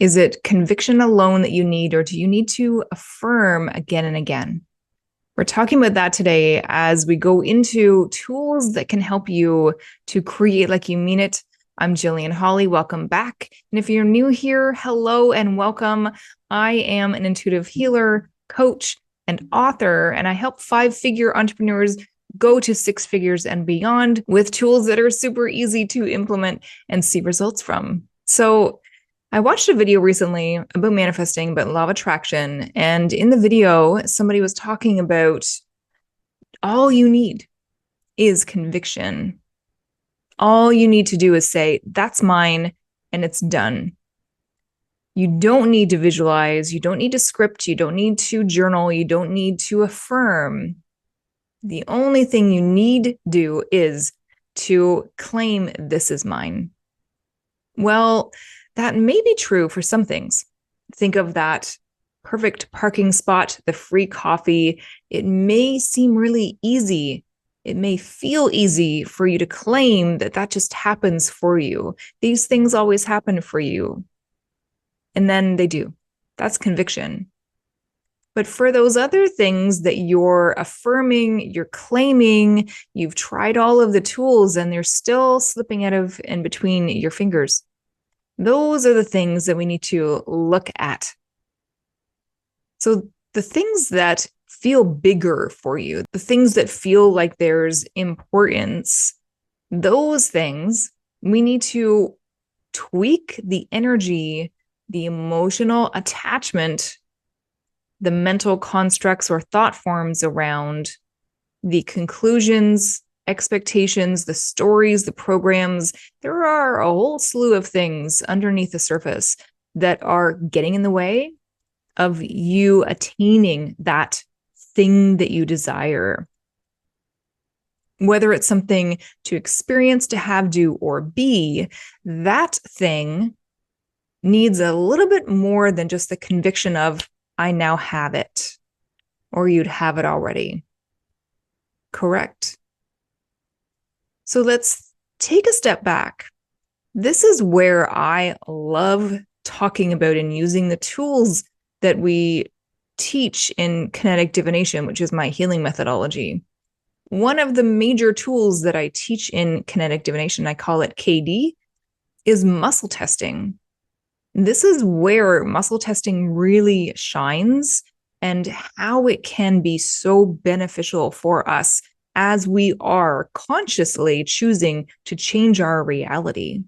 Is it conviction alone that you need, or do you need to affirm again and again? We're talking about that today as we go into tools that can help you to create like you mean it. I'm Jillian Hawley. Welcome back. And if you're new here, hello and welcome. I am an intuitive healer, coach, and author, and I help 5-figure entrepreneurs go to 6 figures and beyond with tools that are super easy to implement and see results from. So I watched a video recently about manifesting, but law of attraction. And in the video, somebody was talking about all you need is conviction. All you need to do is say, that's mine, and it's done. You don't need to visualize. You don't need to script. You don't need to journal. You don't need to affirm. The only thing you need to do is to claim this is mine. Well, that may be true for some things. Think of that perfect parking spot, the free coffee. It may seem really easy. It may feel easy for you to claim that that just happens for you. These things always happen for you. And then they do. That's conviction. But for those other things that you're affirming, you're claiming, you've tried all of the tools and they're still slipping out of and between your fingers. Those are the things that we need to look at. So the things that feel bigger for you, the things that feel like there's importance, those things, we need to tweak the energy, the emotional attachment, the mental constructs or thought forms around the conclusions, expectations, the stories, the programs. There are a whole slew of things underneath the surface that are getting in the way of you attaining that thing that you desire. Whether it's something to experience, to have, do, or be, that thing needs a little bit more than just the conviction of, I now have it, or you'd have it already. Correct. So let's take a step back. This is where I love talking about and using the tools that we teach in kinetic divination, which is my healing methodology. One of the major tools that I teach in kinetic divination, I call it KD, is muscle testing. This is where muscle testing really shines and how it can be so beneficial for us as we are consciously choosing to change our reality.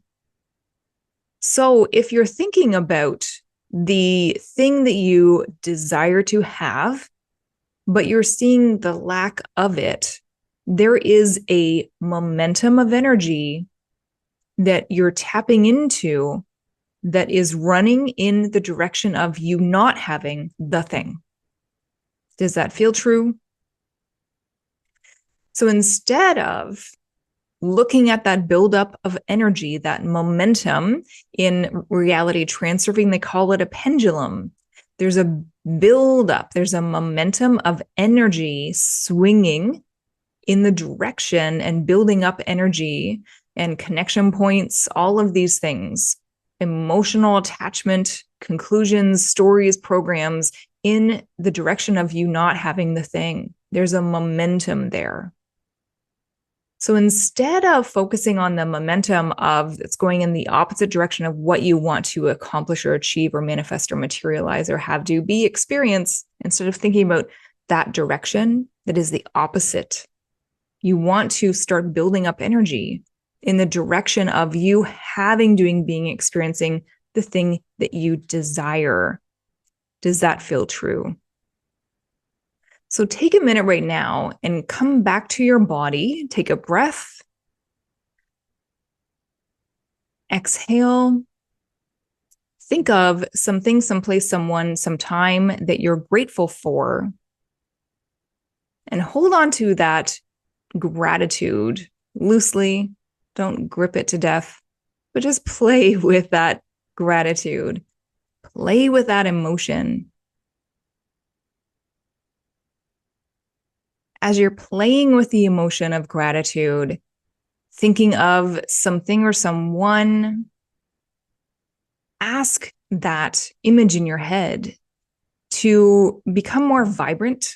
So if you're thinking about the thing that you desire to have, but you're seeing the lack of it, there is a momentum of energy that you're tapping into that is running in the direction of you not having the thing. Does that feel true? So instead of looking at that buildup of energy, that momentum in reality transferring, they call it a pendulum. There's a buildup, there's a momentum of energy swinging in the direction and building up energy and connection points, all of these things. Emotional attachment, conclusions, stories, programs in the direction of you not having the thing. There's a momentum there. So instead of focusing on the momentum of it's going in the opposite direction of what you want to accomplish or achieve or manifest or materialize or have to be experience, instead of thinking about that direction that is the opposite, you want to start building up energy in the direction of you having, doing, being, experiencing the thing that you desire. Does that feel true? So take a minute right now and come back to your body. Take a breath. Exhale. Think of something, someplace, someone, some time that you're grateful for. And hold on to that gratitude loosely. Don't grip it to death, but just play with that gratitude. Play with that emotion. As you're playing with the emotion of gratitude, thinking of something or someone, ask that image in your head to become more vibrant,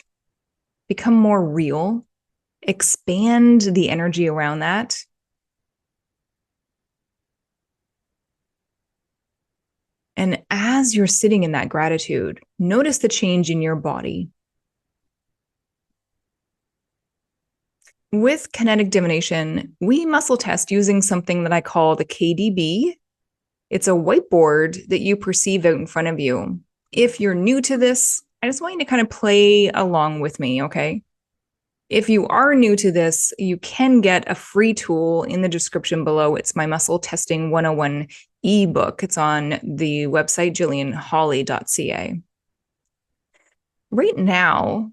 become more real, expand the energy around that. And as you're sitting in that gratitude, notice the change in your body. With kinetic divination, we muscle test using something that I call the KDB. It's a whiteboard that you perceive out in front of you. If you're new to this, I just want you to kind of play along with me, okay? If you are new to this, you can get a free tool in the description below. It's my Muscle Testing 101 ebook. It's on the website jillianhawley.ca. Right now,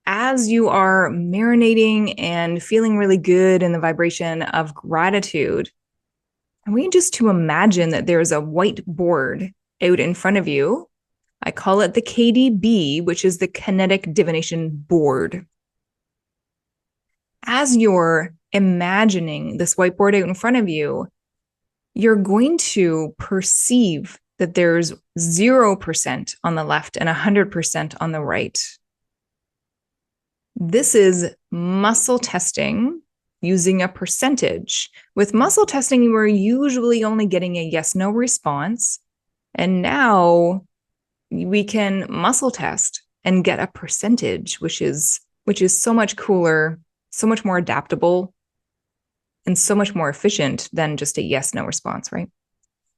as you are marinating and feeling really good in the vibration of gratitude, I want you just to imagine that there's a whiteboard out in front of you. I call it the KDB, which is the Kinetic Divination Board. As you're imagining this whiteboard out in front of you, you're going to perceive that there's 0% on the left and 100% on the right. This is muscle testing using a percentage. With muscle testing, we're usually only getting a yes/no response. And now we can muscle test and get a percentage, which is so much cooler, so much more adaptable, and so much more efficient than just a yes/no response, right?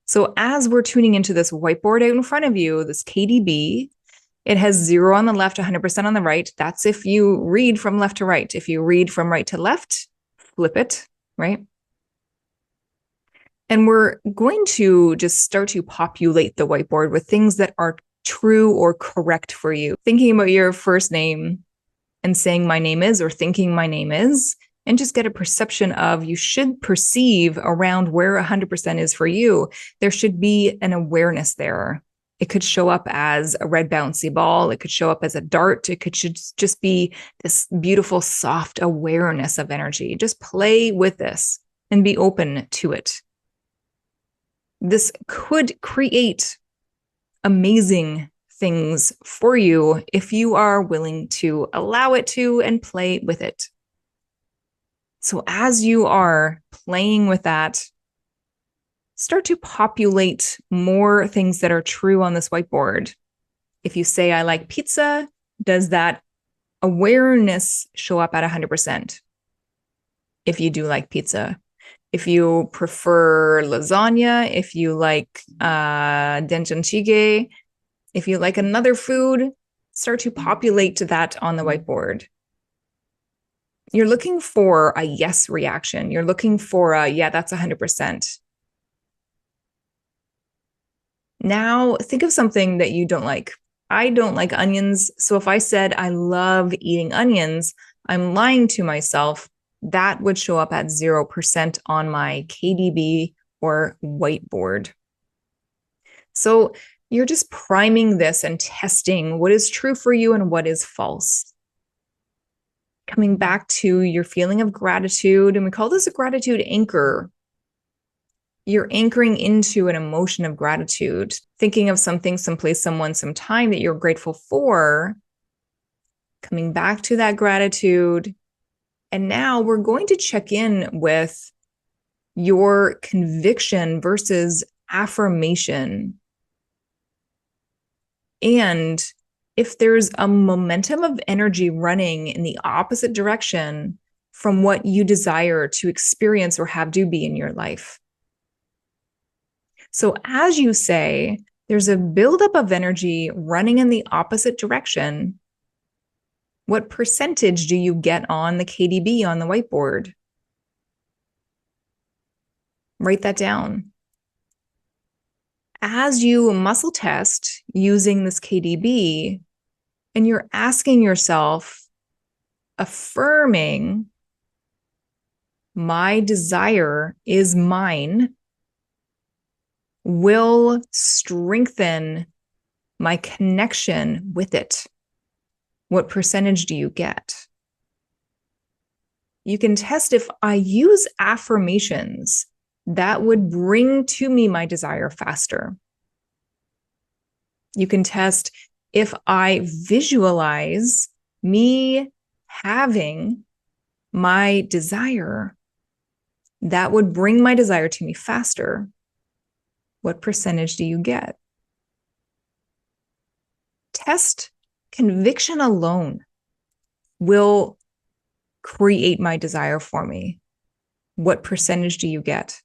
So as we're tuning into this whiteboard out in front of you, this KDB, it has 0 on the left, 100% on the right. That's if you read from left to right. If you read from right to left, flip it, right? And we're going to just start to populate the whiteboard with things that are true or correct for you. Thinking about your first name and saying my name is, or thinking my name is, and just get a perception of, you should perceive around where 100% is for you. There should be an awareness there. It could show up as a red bouncy ball. It could show up as a dart. It could just be this beautiful, soft awareness of energy. Just play with this and be open to it. This could create amazing things for you if you are willing to allow it to and play with it. So as you are playing with that, start to populate more things that are true on this whiteboard. If you say, I like pizza, does that awareness show up at 100%? If you do like pizza. If you prefer lasagna, if you like denjanchige, if you like another food, start to populate that on the whiteboard. You're looking for a yes reaction. You're looking for a, yeah, that's 100%. Now, think of something that you don't like. I don't like onions. So if I said I love eating onions, I'm lying to myself. That would show up at 0% on my KDB or whiteboard. So you're just priming this and testing what is true for you and what is false. Coming back to your feeling of gratitude, and we call this a gratitude anchor. You're anchoring into an emotion of gratitude, thinking of something, someplace, someone, some time that you're grateful for, coming back to that gratitude. And now we're going to check in with your conviction versus affirmation. And if there's a momentum of energy running in the opposite direction from what you desire to experience or have to be in your life. So as you say, there's a buildup of energy running in the opposite direction. What percentage do you get on the KDB on the whiteboard? Write that down. As you muscle test using this KDB, and you're asking yourself, affirming, my desire is mine, will strengthen my connection with it. What percentage do you get? You can test if I use affirmations that would bring to me my desire faster. You can test if I visualize me having my desire, that would bring my desire to me faster. What percentage do you get? Test conviction alone will create my desire for me. What percentage do you get?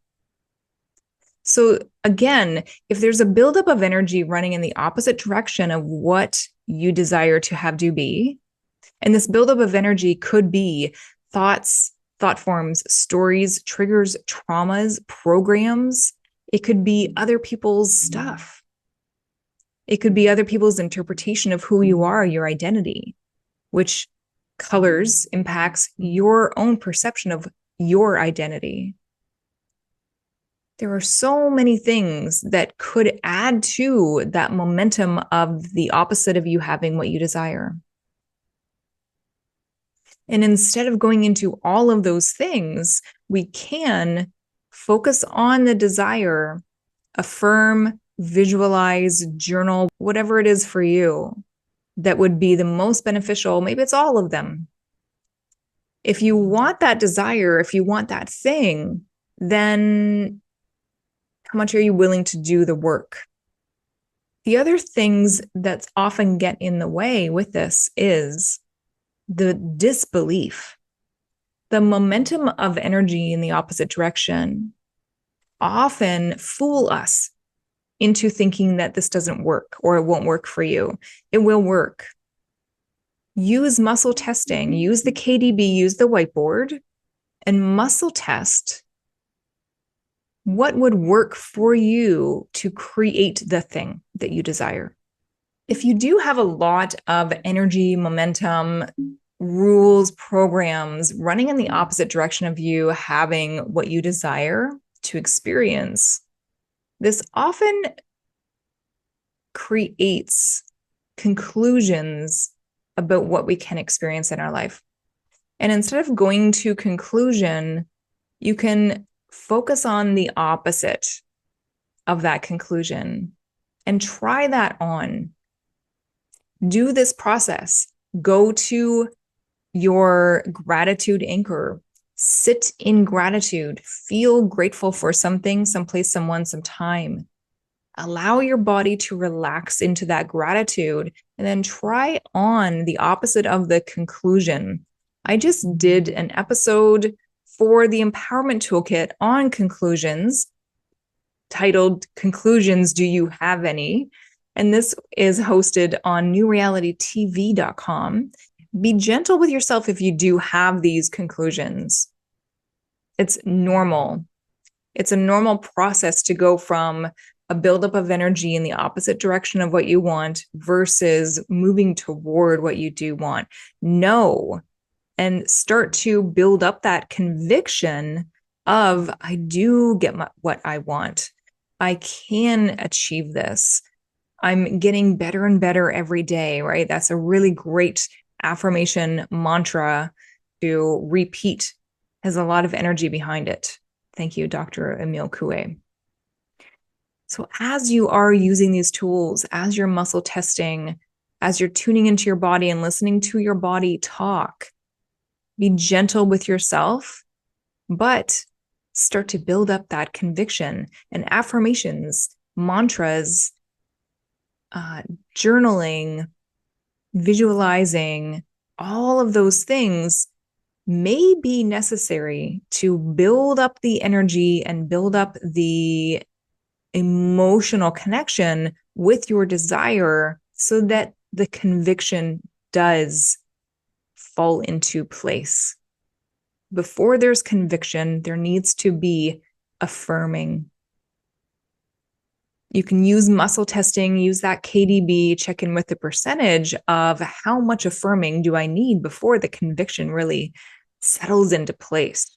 So again, if there's a buildup of energy running in the opposite direction of what you desire to have do be, and this buildup of energy could be thoughts, thought forms, stories, triggers, traumas, programs. It could be other people's stuff. It could be other people's interpretation of who you are, your identity, which colors impacts your own perception of your identity. There are so many things that could add to that momentum of the opposite of you having what you desire. And instead of going into all of those things, we can focus on the desire, affirm, visualize, journal, whatever it is for you that would be the most beneficial. Maybe it's all of them. If you want that desire, if you want that thing, then how much are you willing to do the work? The other things that often get in the way with this is the disbelief. The momentum of energy in the opposite direction often fool us into thinking that this doesn't work or it won't work for you. It will work. Use muscle testing, use the KDB, use the whiteboard, and muscle test what would work for you to create the thing that you desire. If you do have a lot of energy, momentum, rules, programs running in the opposite direction of you having what you desire to experience, this often creates conclusions about what we can experience in our life. And instead of going to conclusion, you can focus on the opposite of that conclusion and try that on. Do this process. Go to your gratitude anchor. Sit in gratitude. Feel grateful for something, someplace, someone, some time. Allow your body to relax into that gratitude and then try on the opposite of the conclusion. I just did an episode for the Empowerment Toolkit on conclusions titled Conclusions, Do You Have Any? And this is hosted on newrealitytv.com. Be gentle with yourself if you do have these conclusions. It's normal. It's a normal process to go from a buildup of energy in the opposite direction of what you want versus moving toward what you do want. Know and start to build up that conviction of, I do get what I want. I can achieve this. I'm getting better and better every day, right? That's a really great affirmation mantra to repeat. Has a lot of energy behind it. Thank you, Dr. Emile Coué. So as you are using these tools, as you're muscle testing, as you're tuning into your body and listening to your body talk, be gentle with yourself, but start to build up that conviction. And affirmations, mantras, journaling, visualizing, all of those things may be necessary to build up the energy and build up the emotional connection with your desire so that the conviction does fall into place. Before there's conviction, there needs to be affirming. You can use muscle testing, use that KDB, check in with the percentage of how much affirming do I need before the conviction really settles into place.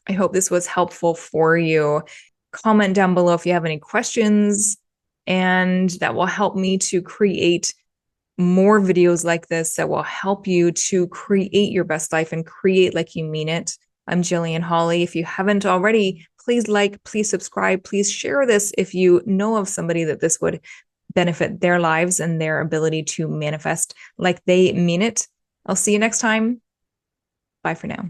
I hope this was helpful for you. Comment down below if you have any questions, and that will help me to create more videos like this that will help you to create your best life and create like you mean it. I'm Jillian Hawley. If you haven't already, please like, please subscribe, please share this if you know of somebody that this would benefit their lives and their ability to manifest like they mean it. I'll see you next time. Bye for now.